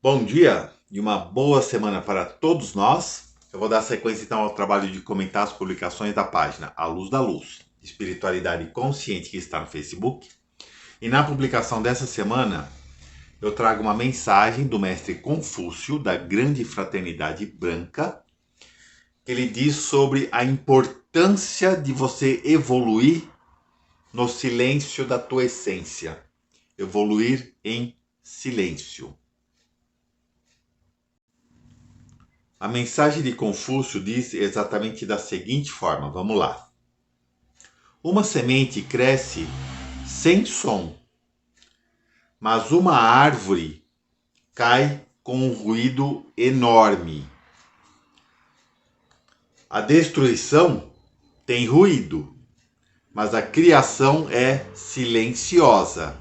Bom dia e uma boa semana para todos nós. Eu vou dar sequência então ao trabalho de comentar as publicações da página A Luz da Luz, Espiritualidade Consciente, que está no Facebook. E na publicação dessa semana, eu trago uma mensagem do mestre Confúcio, da Grande Fraternidade Branca, que ele diz sobre a importância de você evoluir no silêncio da tua essência. Evoluir em silêncio. A mensagem de Confúcio diz exatamente da seguinte forma, vamos lá. Uma semente cresce sem som, mas uma árvore cai com um ruído enorme. A destruição tem ruído, mas a criação é silenciosa.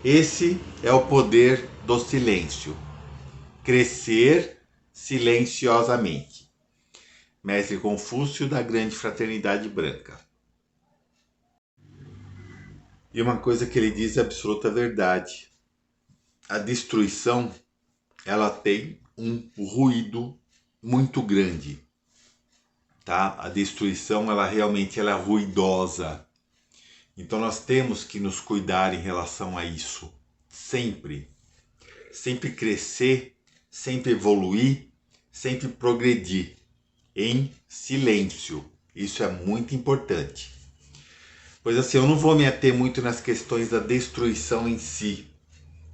Esse é o poder do silêncio. Crescer silenciosamente. Mestre Confúcio, da Grande Fraternidade Branca. E uma coisa que ele diz é absoluta verdade. A destruição, ela tem um ruído muito grande, tá? A destruição, ela realmente é ruidosa. Então nós temos que nos cuidar em relação a isso. Sempre. Sempre crescer, sempre evoluir, sempre progredir. Em silêncio. Isso é muito importante. Pois assim, eu não vou me ater muito nas questões da destruição em si,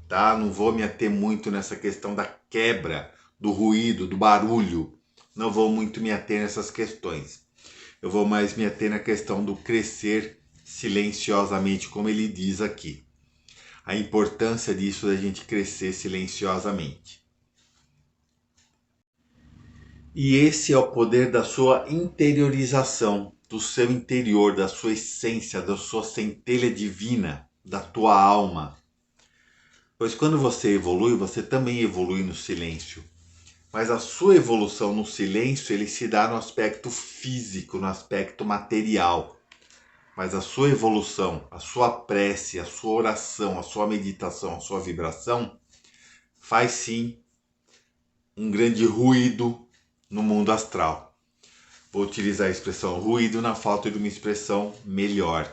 tá? Não vou me ater muito nessa questão da quebra, do ruído, do barulho. Não vou muito me ater nessas questões. Eu vou mais me ater na questão do crescer silenciosamente, como ele diz aqui. A importância disso da gente crescer silenciosamente. E esse é o poder da sua interiorização, do seu interior, da sua essência, da sua centelha divina, da tua alma. Pois quando você evolui, você também evolui no silêncio. Mas a sua evolução no silêncio, ele se dá no aspecto físico, no aspecto material. Mas a sua evolução, a sua prece, a sua oração, a sua meditação, a sua vibração, faz sim um grande ruído no mundo astral. Vou utilizar a expressão ruído na falta de uma expressão melhor.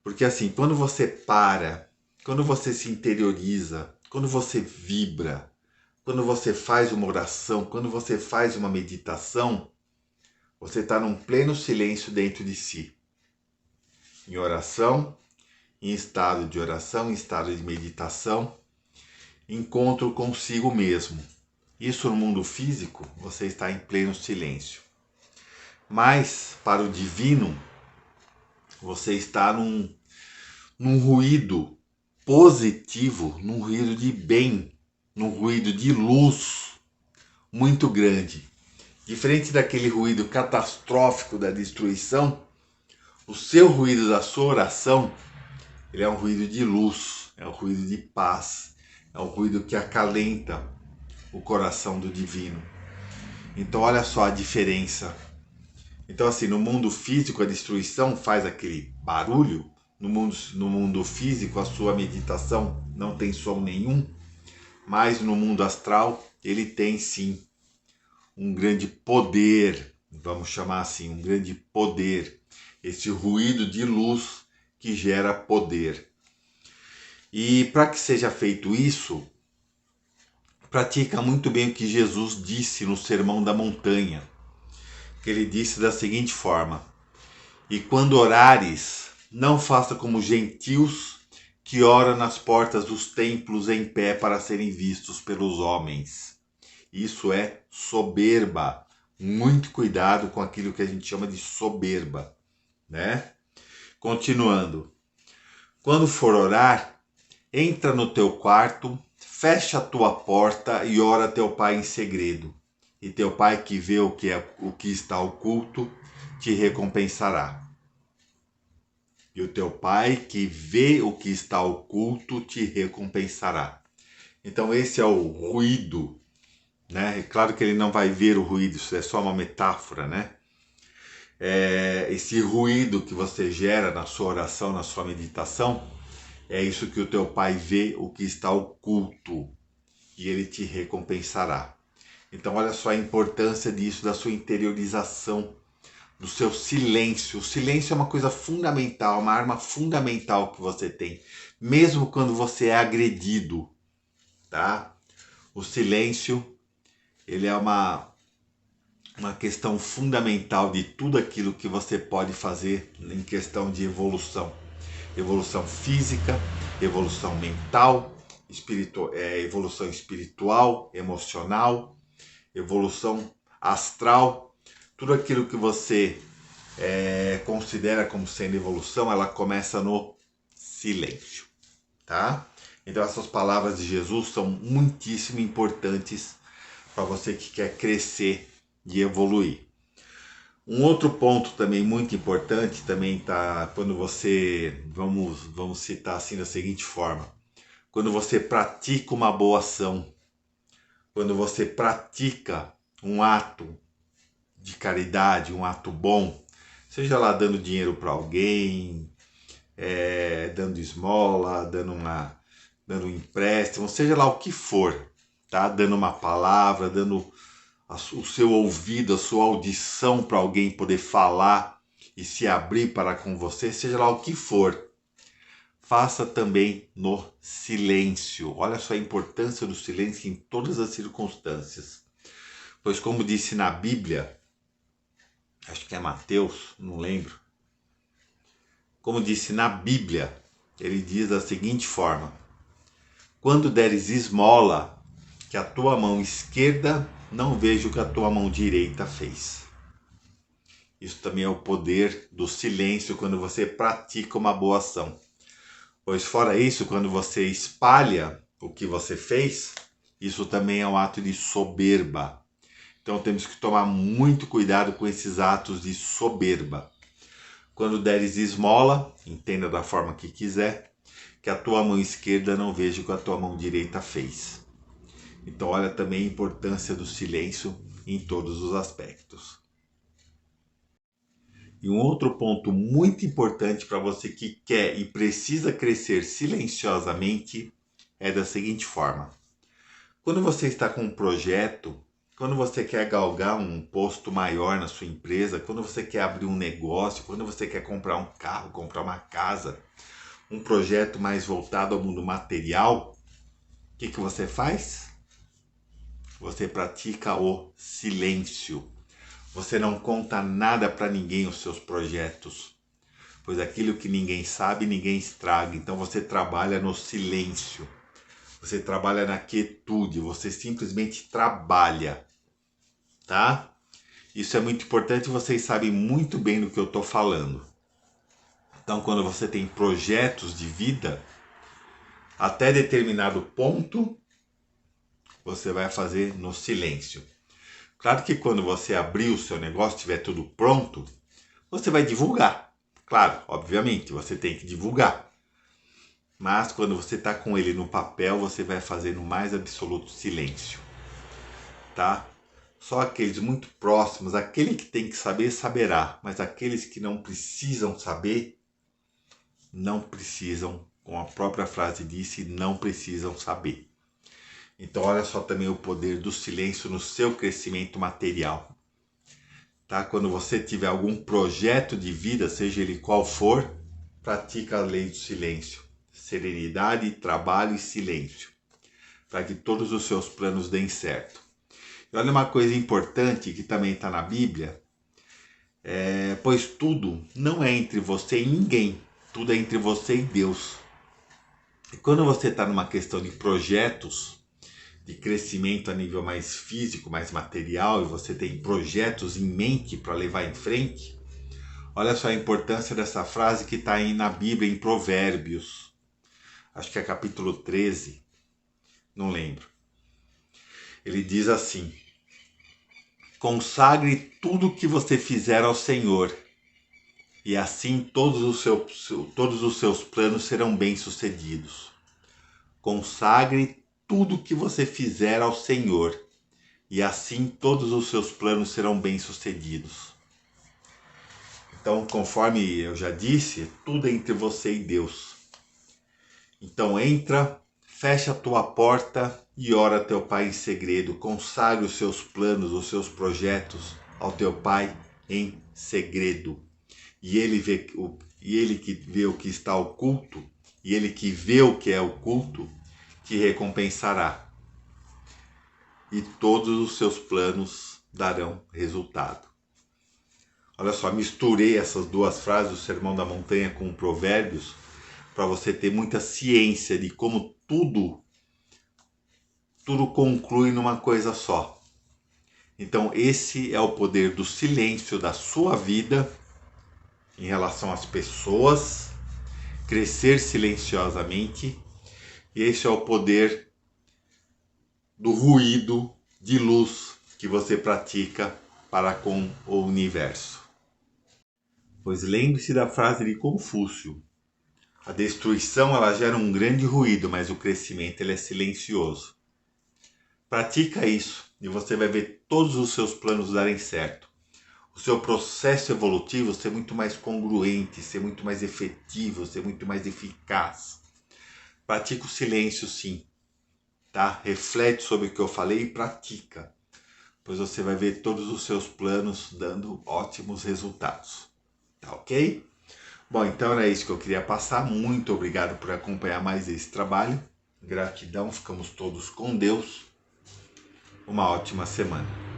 Porque assim, quando você para, quando você se interioriza, quando você vibra, quando você faz uma oração, quando você faz uma meditação, você está num pleno silêncio dentro de si. Em oração, em estado de oração, em estado de meditação, encontro consigo mesmo. Isso no mundo físico, você está em pleno silêncio. Mas, para o divino, você está num ruído positivo, num ruído de bem, num ruído de luz muito grande. Diferente daquele ruído catastrófico da destruição, o seu ruído da sua oração, ele é um ruído de luz, é um ruído de paz, é um ruído que acalenta o coração do divino. Então olha só a diferença. Então assim, no mundo físico a destruição faz aquele barulho, no mundo físico a sua meditação não tem som nenhum, mas no mundo astral ele tem sim um grande poder, vamos chamar assim, um grande poder, esse ruído de luz que gera poder. E para que seja feito isso, pratica muito bem o que Jesus disse no Sermão da Montanha, que ele disse da seguinte forma: e quando orares, não faça como gentios que oram nas portas dos templos em pé para serem vistos pelos homens. Isso é soberba. Muito cuidado com aquilo que a gente chama de soberba, né? Continuando. Quando for orar, entra no teu quarto, fecha a tua porta e ora a teu pai em segredo. E teu pai que vê o que está oculto, te recompensará. E o teu pai que vê o que está oculto, te recompensará. Então esse é o ruído, né? É claro que ele não vai ver o ruído, isso é só uma metáfora, né? Esse ruído que você gera na sua oração, na sua meditação, é isso que o teu pai vê, o que está oculto. e ele te recompensará. Então olha só a importância disso, da sua interiorização, do seu silêncio. O silêncio é uma coisa fundamental, uma arma fundamental que você tem, mesmo quando você é agredido, tá? O silêncio, ele é uma questão fundamental de tudo aquilo que você pode fazer em questão de evolução. Evolução física, evolução mental, evolução espiritual, emocional, evolução astral. Tudo aquilo que você considera como sendo evolução, ela começa no silêncio, tá? Então essas palavras de Jesus são muitíssimo importantes para você que quer crescer e evoluir. Um outro ponto também muito importante também tá quando você, vamos citar assim da seguinte forma: quando você pratica uma boa ação, quando você pratica um ato de caridade, um ato bom, seja lá dando dinheiro para alguém, dando esmola, dando um empréstimo, seja lá o que for, tá? Dando uma palavra, dando o seu ouvido, a sua audição para alguém poder falar e se abrir para com você, seja lá o que for. Faça também no silêncio. Olha só a importância do silêncio em todas as circunstâncias. Pois como disse na Bíblia, acho que é Mateus, não lembro. Como disse na Bíblia, ele diz da seguinte forma: quando deres esmola, que a tua mão esquerda não veja o que a tua mão direita fez. Isso também é o poder do silêncio quando você pratica uma boa ação. Pois fora isso, quando você espalha o que você fez, isso também é um ato de soberba. Então temos que tomar muito cuidado com esses atos de soberba. Quando deres esmola, entenda da forma que quiser, que a tua mão esquerda não veja o que a tua mão direita fez. Então olha também a importância do silêncio em todos os aspectos. E um outro ponto muito importante para você que quer e precisa crescer silenciosamente é da seguinte forma: quando você está com um projeto, quando você quer galgar um posto maior na sua empresa, quando você quer abrir um negócio, quando você quer comprar um carro, comprar uma casa, um projeto mais voltado ao mundo material, o que você faz? Você pratica o silêncio. Você não conta nada para ninguém os seus projetos, pois aquilo que ninguém sabe, ninguém estraga. Então você trabalha no silêncio, você trabalha na quietude, você simplesmente trabalha, tá? Isso é muito importante, vocês sabem muito bem do que eu estou falando. Então quando você tem projetos de vida, até determinado ponto, você vai fazer no silêncio. Claro que quando você abrir o seu negócio, tiver tudo pronto, você vai divulgar. Claro, obviamente, você tem que divulgar. Mas quando você está com ele no papel, você vai fazer no mais absoluto silêncio. Tá? Só aqueles muito próximos, aquele que tem que saber, saberá. Mas aqueles que não precisam saber, não precisam, como a própria frase disse, não precisam saber. Então olha só também o poder do silêncio no seu crescimento material. Tá? Quando você tiver algum projeto de vida, seja ele qual for, pratica a lei do silêncio. Serenidade, trabalho e silêncio. Para que todos os seus planos deem certo. E olha uma coisa importante que também está na Bíblia. Pois tudo não é entre você e ninguém. Tudo é entre você e Deus. E quando você está numa questão de projetos, de crescimento a nível mais físico, mais material, e você tem projetos em mente para levar em frente, olha só a importância dessa frase que está aí na Bíblia, em Provérbios. Acho que é capítulo 13, não lembro. Ele diz assim: consagre tudo o que você fizer ao Senhor, e assim todos os seus planos serão bem-sucedidos. Consagre tudo que você fizer ao Senhor, e assim todos os seus planos serão bem-sucedidos. Então, conforme eu já disse, tudo é entre você e Deus. Então entra, fecha a tua porta e ora a teu pai em segredo. Consagre os seus planos, os seus projetos ao teu pai em segredo. E ele que vê o que está oculto, e ele que vê o que é oculto, te recompensará. E todos os seus planos darão resultado. Olha só, misturei essas duas frases, o Sermão da Montanha com Provérbios, para você ter muita ciência de como tudo conclui numa coisa só. Então esse é o poder do silêncio da sua vida em relação às pessoas, crescer silenciosamente, e esse é o poder do ruído de luz que você pratica para com o universo. Pois lembre-se da frase de Confúcio: a destruição ela gera um grande ruído, mas o crescimento ele é silencioso. Pratica isso e você vai ver todos os seus planos darem certo. O seu processo evolutivo ser muito mais congruente, ser muito mais efetivo, ser muito mais eficaz. Pratica o silêncio, sim. Tá? Reflete sobre o que eu falei e pratica. Pois você vai ver todos os seus planos dando ótimos resultados. Tá ok? Bom, então era isso que eu queria passar. Muito obrigado por acompanhar mais esse trabalho. Gratidão, ficamos todos com Deus. Uma ótima semana.